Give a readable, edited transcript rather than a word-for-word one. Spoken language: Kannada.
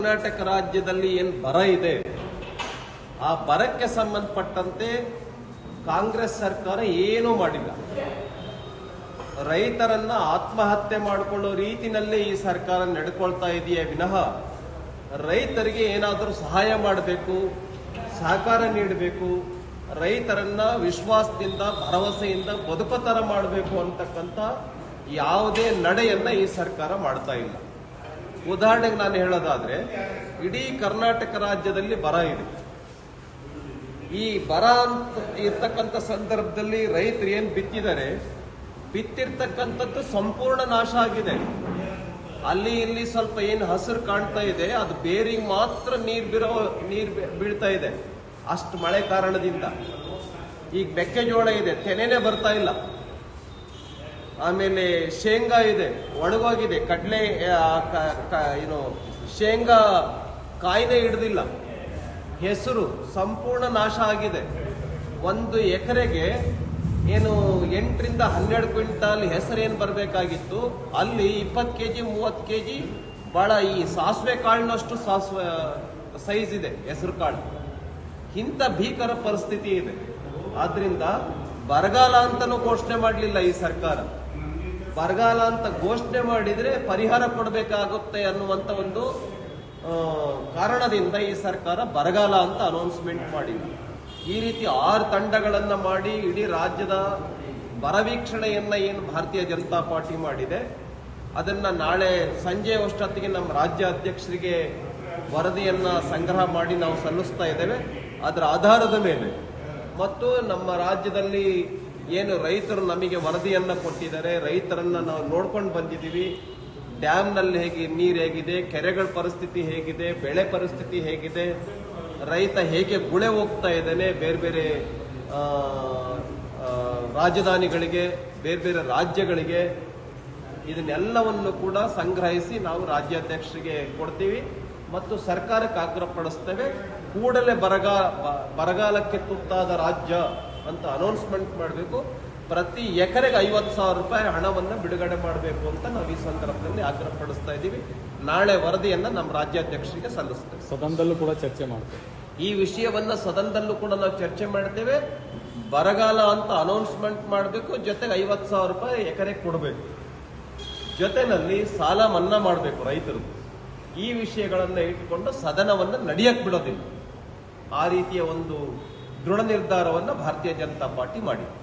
ಕರ್ನಾಟಕ ರಾಜ್ಯದಲ್ಲಿ ಏನು ಬರ ಇದೆ ಆ ಬರಕ್ಕೆ ಸಂಬಂಧಪಟ್ಟಂತೆ ಕಾಂಗ್ರೆಸ್ ಸರ್ಕಾರ ಏನೂ ಮಾಡಿಲ್ಲ. ರೈತರನ್ನ ಆತ್ಮಹತ್ಯೆ ಮಾಡಿಕೊಳ್ಳೋ ರೀತಿಯಲ್ಲಿ ಈ ಸರ್ಕಾರ ನಡ್ಕೊಳ್ತಾ ಇದೆಯೇ ವಿನಃ ರೈತರಿಗೆ ಏನಾದರೂ ಸಹಾಯ ಮಾಡಬೇಕು, ಸಹಕಾರ ನೀಡಬೇಕು, ರೈತರನ್ನ ವಿಶ್ವಾಸದಿಂದ ಭರವಸೆಯಿಂದ ಬದುಕುತರ ಮಾಡಬೇಕು ಅಂತಕ್ಕಂಥ ಯಾವುದೇ ನಡೆಯನ್ನ ಈ ಸರ್ಕಾರ ಮಾಡ್ತಾ ಇಲ್ಲ. ಉದಾಹರಣೆಗೆ ನಾನು ಹೇಳೋದಾದ್ರೆ, ಇಡೀ ಕರ್ನಾಟಕ ರಾಜ್ಯದಲ್ಲಿ ಬರ ಇದೆ. ಈ ಬರ ಅಂತ ಇರ್ತಕ್ಕಂಥ ಸಂದರ್ಭದಲ್ಲಿ ರೈತರು ಏನು ಬಿತ್ತಿದ್ದಾರೆ, ಬಿತ್ತಿರ್ತಕ್ಕಂಥದ್ದು ಸಂಪೂರ್ಣ ನಾಶ ಆಗಿದೆ. ಅಲ್ಲಿ ಇಲ್ಲಿ ಸ್ವಲ್ಪ ಏನು ಹಸಿರು ಕಾಣ್ತಾ ಇದೆ, ಅದು ಬೇರಿಗೆ ಮಾತ್ರ ನೀರು ಬೀಳ್ತಾ ಇದೆ, ಅಷ್ಟು ಮಳೆ ಕಾರಣದಿಂದ. ಈಗ ಮೆಕ್ಕೆಜೋಳ ಇದೆ, ತೆನೆನೇ ಬರ್ತಾ ಇಲ್ಲ. ಆಮೇಲೆ ಶೇಂಗಾ ಇದೆ, ಒಣಗೋಗಿದೆ. ಕಡಲೆ ಶೇಂಗಾ ಕಾಯಿನೆ ಹಿಡ್ದಿಲ್ಲ. ಹೆಸರು ಸಂಪೂರ್ಣ ನಾಶ ಆಗಿದೆ. ಒಂದು ಎಕರೆಗೆ ಏನು 8 ರಿಂದ 12 ಕ್ವಿಂಟಾಲ್ ಹೆಸರು ಏನು ಬರಬೇಕಾಗಿತ್ತು, ಅಲ್ಲಿ 20 ಕೆಜಿ 30 ಕೆಜಿ ಬಹಳ ಈ ಸಾಸಿವೆ ಕಾಳಿನಷ್ಟು ಸಾಸಿವೆ ಸೈಜ್ ಇದೆ ಹೆಸರು ಕಾಳು. ಇಂಥ ಭೀಕರ ಪರಿಸ್ಥಿತಿ ಇದೆ. ಆದ್ರಿಂದ ಬರಗಾಲ ಅಂತಲೂ ಘೋಷಣೆ ಮಾಡಲಿಲ್ಲ ಈ ಸರ್ಕಾರ. ಬರಗಾಲ ಅಂತ ಘೋಷಣೆ ಮಾಡಿದ್ರೆ ಪರಿಹಾರ ಕೊಡಬೇಕಾಗುತ್ತೆ ಅನ್ನುವಂಥ ಒಂದು ಕಾರಣದಿಂದ ಈ ಸರ್ಕಾರ ಬರಗಾಲ ಅಂತ ಅನೌನ್ಸ್ಮೆಂಟ್ ಮಾಡಿಲ್ಲ. ಈ ರೀತಿ 6 ತಂಡಗಳನ್ನು ಮಾಡಿ ಇಡೀ ರಾಜ್ಯದ ಬರವೀಕ್ಷಣೆಯನ್ನ ಏನು ಭಾರತೀಯ ಜನತಾ ಪಾರ್ಟಿ ಮಾಡಿದೆ, ಅದನ್ನ ನಾಳೆ ಸಂಜೆ ಅಷ್ಟೊತ್ತಿಗೆ ನಮ್ಮ ರಾಜ್ಯ ಅಧ್ಯಕ್ಷರಿಗೆ ವರದಿಯನ್ನ ಸಂಗ್ರಹ ಮಾಡಿ ನಾವು ಸಲ್ಲಿಸ್ತಾ ಇದ್ದೇವೆ. ಅದರ ಆಧಾರದ ಮೇಲೆ ಮತ್ತು ನಮ್ಮ ರಾಜ್ಯದಲ್ಲಿ ಏನು ರೈತರು ನಮಗೆ ವರದಿಯನ್ನ ಕೊಟ್ಟಿದ್ದಾರೆ, ರೈತರನ್ನ ನಾವು ನೋಡ್ಕೊಂಡು ಬಂದಿದ್ದೀವಿ. ಡ್ಯಾಮ್ನಲ್ಲಿ ನೀರು ಹೇಗಿದೆ, ಕೆರೆಗಳ ಪರಿಸ್ಥಿತಿ ಹೇಗಿದೆ, ಬೆಳೆ ಪರಿಸ್ಥಿತಿ ಹೇಗಿದೆ, ರೈತ ಹೇಗೆ ಗುಳೆ ಹೋಗ್ತಾ ಇದ್ದಾನೆ ಬೇರೆ ಬೇರೆ ರಾಜಧಾನಿಗಳಿಗೆ, ಬೇರೆ ಬೇರೆ ರಾಜ್ಯಗಳಿಗೆ, ಇದನ್ನೆಲ್ಲವನ್ನು ಕೂಡ ಸಂಗ್ರಹಿಸಿ ನಾವು ರಾಜ್ಯಾಧ್ಯಕ್ಷರಿಗೆ ಕೊಡ್ತೀವಿ ಮತ್ತು ಸರ್ಕಾರಕ್ಕೆ ಆಗ್ರಹಪಡಿಸ್ತೇವೆ. ಕೂಡಲೇ ಬರಗಾಲಕ್ಕೆ ತುತ್ತಾದ ರಾಜ್ಯ ಅಂತ ಅನೌನ್ಸ್ಮೆಂಟ್ ಮಾಡಬೇಕು. ಪ್ರತಿ ಎಕರೆಗೆ 50,000 ರೂಪಾಯಿ ಹಣವನ್ನು ಬಿಡುಗಡೆ ಮಾಡಬೇಕು ಅಂತ ನಾವು ಈ ಸಂದರ್ಭದಲ್ಲಿ ಆಗ್ರಹಪಡಿಸ್ತಾ ಇದ್ದೀವಿ. ನಾಳೆ ವರದಿಯನ್ನ ನಮ್ಮ ರಾಜ್ಯಾಧ್ಯಕ್ಷರಿಗೆ ಸಲ್ಲಿಸ್ತೇವೆ. ಸದನದಲ್ಲೂ ಕೂಡ ಚರ್ಚೆ ಮಾಡ್ತೇವೆ. ಈ ವಿಷಯವನ್ನ ಸದನದಲ್ಲೂ ಕೂಡ ನಾವು ಚರ್ಚೆ ಮಾಡ್ತೇವೆ. ಬರಗಾಲ ಅಂತ ಅನೌನ್ಸ್ಮೆಂಟ್ ಮಾಡಬೇಕು, ಜೊತೆಗೆ 50,000 ರೂಪಾಯಿ ಎಕರೆಗೆ ಕೊಡಬೇಕು, ಜೊತೆನಲ್ಲಿ ಸಾಲ ಮನ್ನಾ ಮಾಡಬೇಕು ರೈತರು. ಈ ವಿಷಯಗಳನ್ನ ಇಟ್ಕೊಂಡು ಸದನವನ್ನು ನಡೆಯಕ್ಕೆ ಬಿಡೋದಿಲ್ಲ. ಆ ರೀತಿಯ ಒಂದು ದೃಢ ನಿರ್ಧಾರವನ್ನು ಭಾರತೀಯ ಜನತಾ ಪಾರ್ಟಿ ಮಾಡಿದೆ.